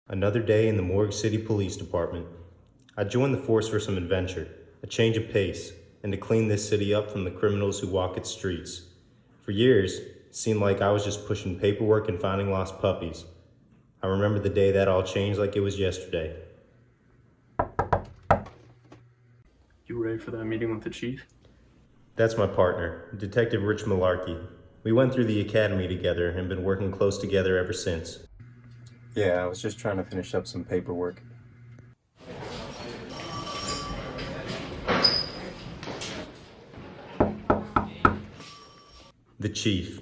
Another day in the Morgue City Police Department. I joined the force for some adventure, a change of pace, and to clean this city up from the criminals who walk its streets. For years, it seemed like I was just pushing paperwork and finding lost puppies. I remember the day that all changed like it was yesterday. You ready for that meeting with the chief? That's my partner, Detective Rich Malarkey. We went through the academy together and been working close together ever since. Yeah, I was just trying to finish up some paperwork. The chief.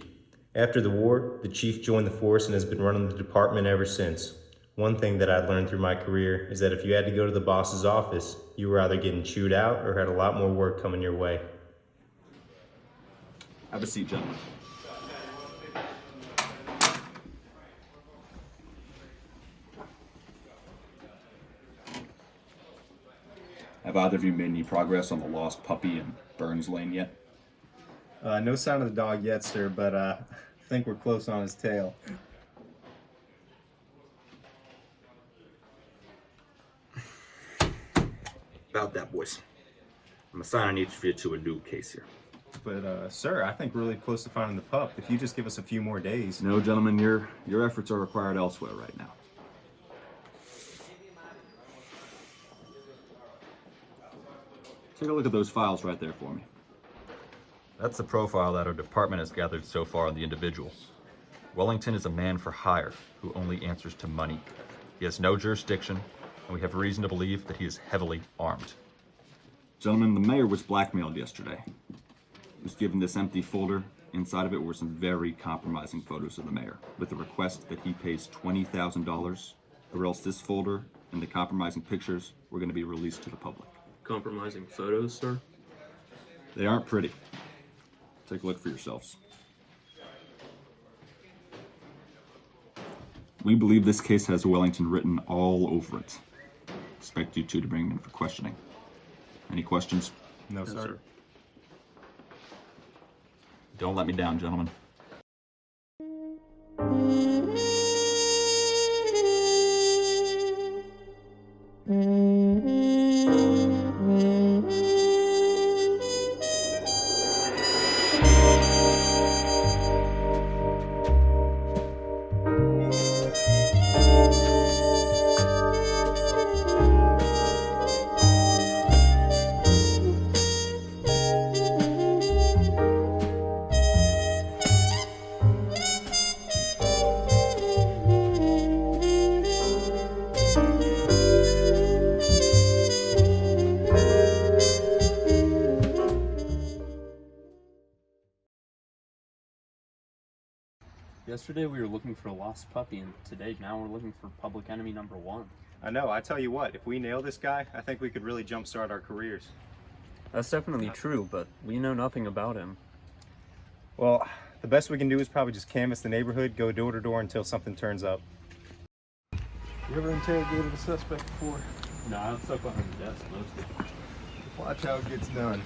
After the war, the chief joined the force and has been running the department ever since. One thing that I learned through my career is that if you had to go to the boss's office, you were either getting chewed out or had a lot more work coming your way. Have a seat, gentlemen. Have either of you made any progress on the lost puppy in Burns Lane yet? No sign of the dog yet, sir, but I think we're close on his tail. About that, boys. I'm assigning each of you to a new case here. But, sir, I think we're really close to finding the pup. If you just give us a few more days. No, gentlemen, your efforts are required elsewhere right now. Take a look at those files right there for me. That's the profile that our department has gathered so far on the individual. Wellington is a man for hire who only answers to money. He has no jurisdiction, and we have reason to believe that he is heavily armed. Gentlemen, the mayor was blackmailed yesterday. He was given this empty folder. Inside of it were some very compromising photos of the mayor, with a request that he pays $20,000, or else this folder and the compromising pictures were going to be released to the public. Compromising photos, sir? They aren't pretty. Take a look for yourselves. We believe this case has Wellington written all over it. Expect you two to bring him in for questioning. Any questions? No, sir. Don't let me down, gentlemen. Yesterday we were looking for a lost puppy, and today now we're looking for public enemy number one. I know, I tell you what, if we nail this guy, I think we could really jumpstart our careers. That's definitely true, but we know nothing about him. Well, the best we can do is probably just canvass the neighborhood, go door to door until something turns up. You ever interrogated a suspect before? No, I'm stuck behind the desk mostly. Watch how it gets done.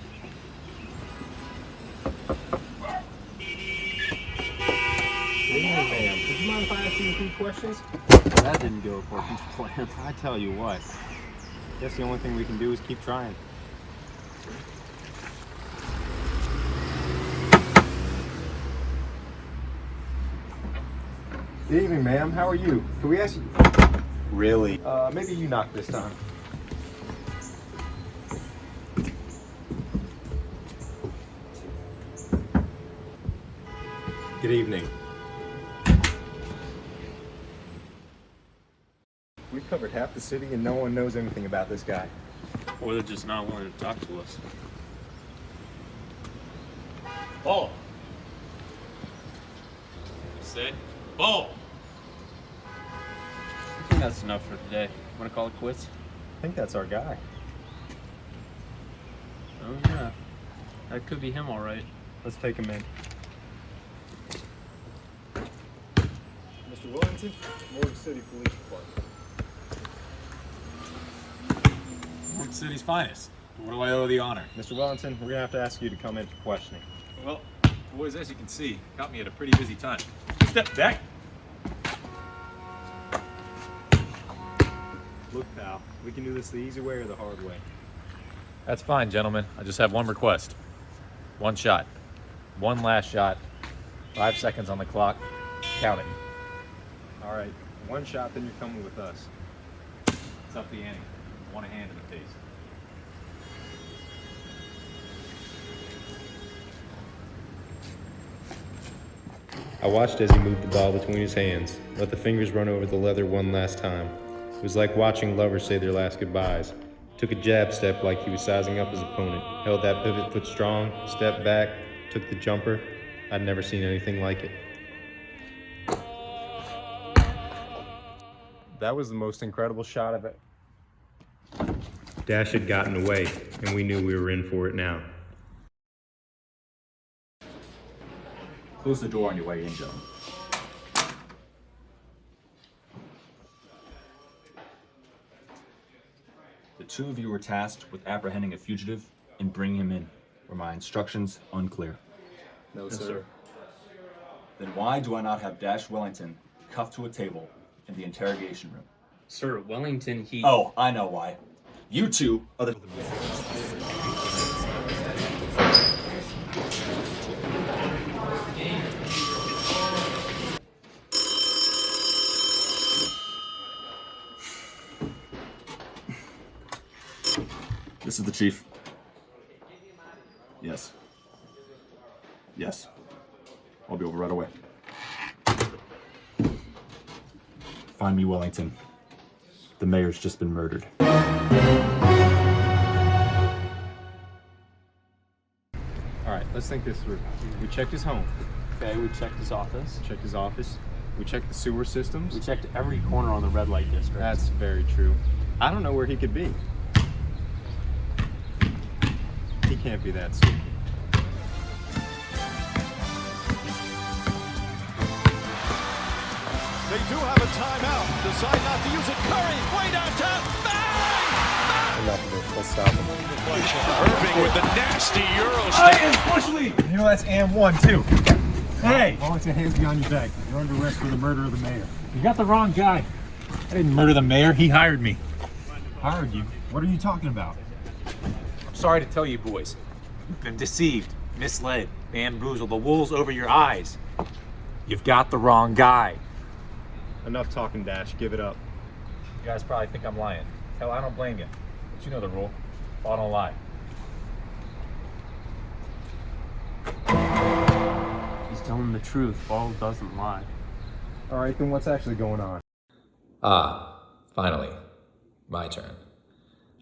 Hey, ma'am, would you mind if I ask you a few questions? That didn't go according to plan. I tell you what, guess the only thing we can do is keep trying. Good evening, ma'am. How are you? Can we ask you? Really? Maybe you knock this time. Good evening. We've covered half the city and no one knows anything about this guy. Or they're just not willing to talk to us. Ball. Say, ball. I think that's enough for today. Want to call it quits? I think that's our guy. Oh yeah, that could be him all right. Let's take him in. Mr. Wellington, Morgue City Police Department. Morgue City's finest. What do I owe the honor? Mr. Wellington, we're gonna have to ask you to come in for questioning. Well, boys, as you can see, caught me at a pretty busy time. Step back. Look, pal, we can do this the easy way or the hard way. That's fine, gentlemen. I just have one request. One shot. One last shot. 5 seconds on the clock. Count it. All right, one shot, then you're coming with us. It's up the ante. Want a hand in the face. I watched as he moved the ball between his hands, let the fingers run over the leather one last time. It was like watching lovers say their last goodbyes. Took a jab step like he was sizing up his opponent, held that pivot foot strong, stepped back, took the jumper. I'd never seen anything like it. That was the most incredible shot of it. Dash had gotten away, and we knew we were in for it now. Close the door on your way in, gentlemen. The two of you were tasked with apprehending a fugitive and bringing him in. Were my instructions unclear? No, sir. Then why do I not have Dash Wellington cuffed to a table in the interrogation room? Sir, Wellington, he... Oh, I know why. You two are the... This is the chief. Yes. Yes. I'll be over right away. Find me Wellington. The mayor's just been murdered. All right, let's think this through. We checked his home, Okay, we checked his office. checked his office, we checked the sewer systems. We checked every corner on the red light district. That's very true. I don't know where he could be. He can't be that stupid. They do have a timeout. Decide not to use it. Curry, way downtown. Bang! Enough of this. Let's stop him. Irving with the nasty Euro step. You know that's and one too. Hey! Wellington, hands behind your back. You're under arrest for the murder of the mayor. You got the wrong guy. I didn't murder the mayor. He hired me. Hired you? What are you talking about? I'm sorry to tell you boys, you've been deceived, misled, bamboozled, the wool's over your eyes. You've got the wrong guy. Enough talking, Dash. Give it up. You guys probably think I'm lying. Hell, I don't blame you. But you know the rule. Law don't lie. He's telling the truth. Ball doesn't lie. All right, then what's actually going on? Ah, finally. My turn.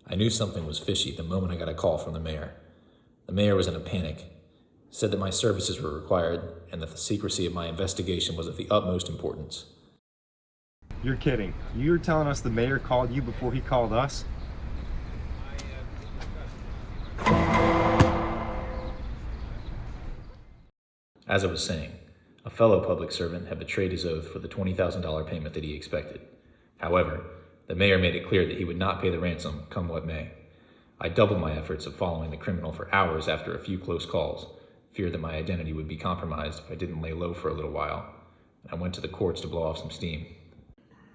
I knew something was fishy the moment I got a call from the mayor. The mayor was in a panic, said that my services were required and that the secrecy of my investigation was of the utmost importance. You're kidding. You're telling us the mayor called you before he called us? As I was saying, a fellow public servant had betrayed his oath for the $20,000 payment that he expected. However, the mayor made it clear that he would not pay the ransom, come what may. I doubled my efforts of following the criminal for hours after a few close calls, feared that my identity would be compromised if I didn't lay low for a little while. I went to the courts to blow off some steam.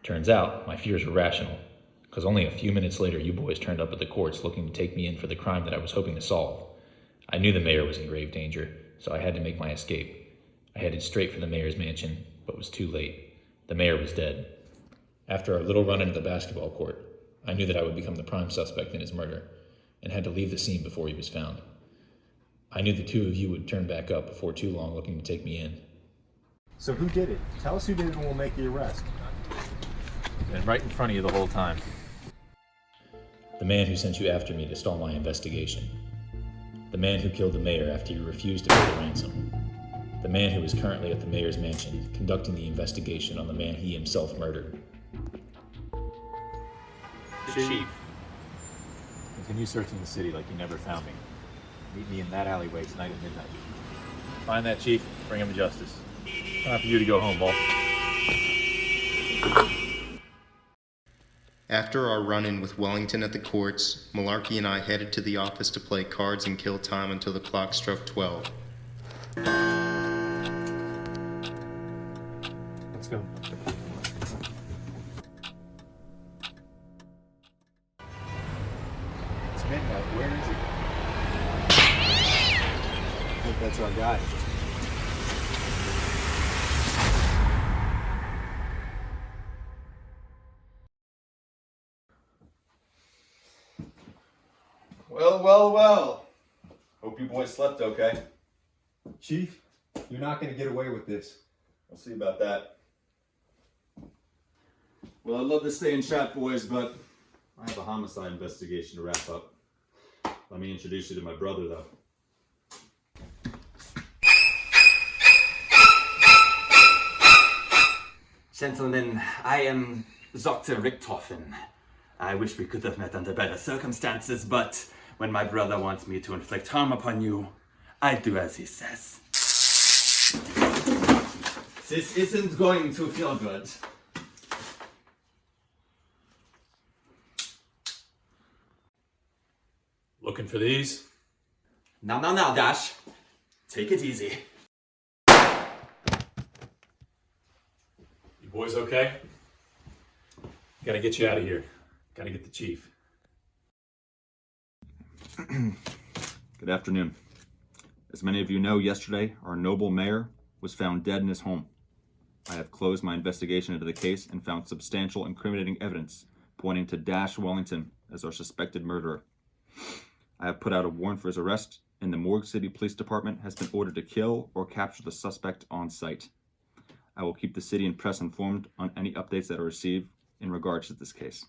Turns out, my fears were rational, because only a few minutes later you boys turned up at the courts looking to take me in for the crime that I was hoping to solve. I knew the mayor was in grave danger, so I had to make my escape. I headed straight for the mayor's mansion, but was too late. The mayor was dead. After our little run into the basketball court, I knew that I would become the prime suspect in his murder, and had to leave the scene before he was found. I knew the two of you would turn back up before too long looking to take me in. So who did it? Tell us who did it and we'll make the arrest. Been right in front of you the whole time. The man who sent you after me to stall my investigation. The man who killed the mayor after you refused to pay the ransom. The man who is currently at the mayor's mansion conducting the investigation on the man he himself murdered. The Chief. Continue searching the city like you never found me. Meet me in that alleyway tonight at midnight. Find that chief, bring him to justice. Time for you to go home, Ball. After our run-in with Wellington at the courts, Malarkey and I headed to the office to play cards and kill time until the clock struck 12. Let's go. midnight. Where is he? I think that's our guy. Well. Hope you boys slept okay. Chief, you're not going to get away with this. We'll see about that. Well, I'd love to stay and chat, boys, but I have a homicide investigation to wrap up. Let me introduce you to my brother, though. Gentlemen, I am Dr. Richtofen. I wish we could have met under better circumstances, but when my brother wants me to inflict harm upon you, I do as he says. This isn't going to feel good. Looking for these? Now, Dash. Take it easy. You boys okay? Gotta get you out of here. Gotta get the chief. Good afternoon. As many of you know, yesterday, our noble mayor was found dead in his home. I have closed my investigation into the case and found substantial incriminating evidence pointing to Dash Wellington as our suspected murderer. I have put out a warrant for his arrest, and the Morgue City Police Department has been ordered to kill or capture the suspect on site. I will keep the city and press informed on any updates that are received in regards to this case.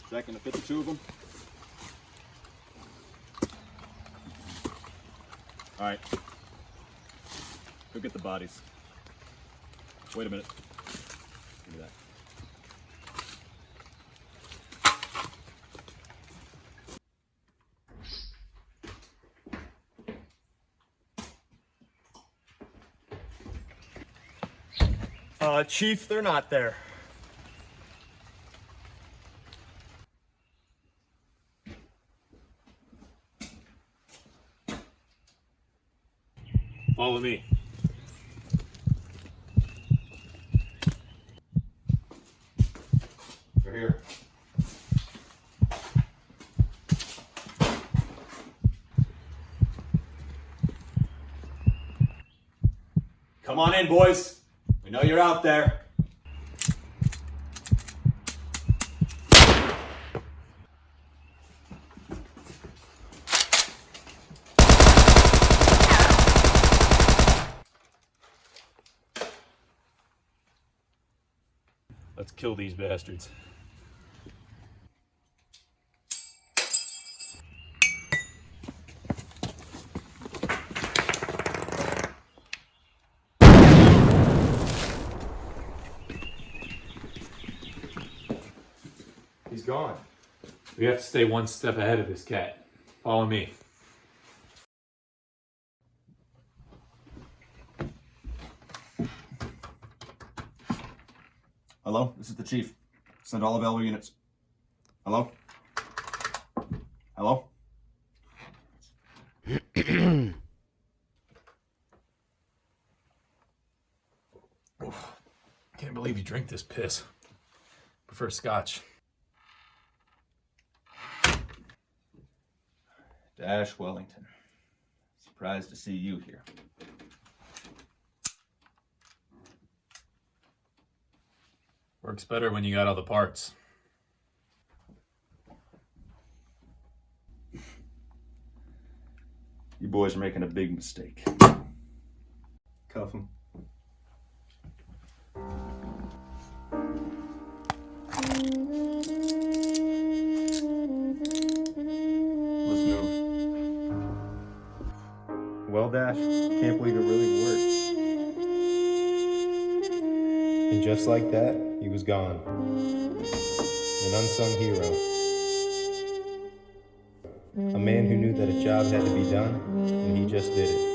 Second to 52 of them. All right. Go get the bodies. Wait a minute. Give me that. Chief, they're not there. Follow me. They're here. Come on in, boys. We know you're out there. Let's kill these bastards. He's gone. We have to stay one step ahead of this cat. Follow me. Hello, this is the chief. Send all available units. Hello? Hello? Can't believe you drink this piss. Prefer scotch. Dash Wellington. Surprised to see you here. Works better when you got all the parts. You boys are making a big mistake. Cuff him. Let's move. Well, Dash, can't believe it really worked. And just like that, he was gone. An unsung hero. A man who knew that a job had to be done, and he just did it.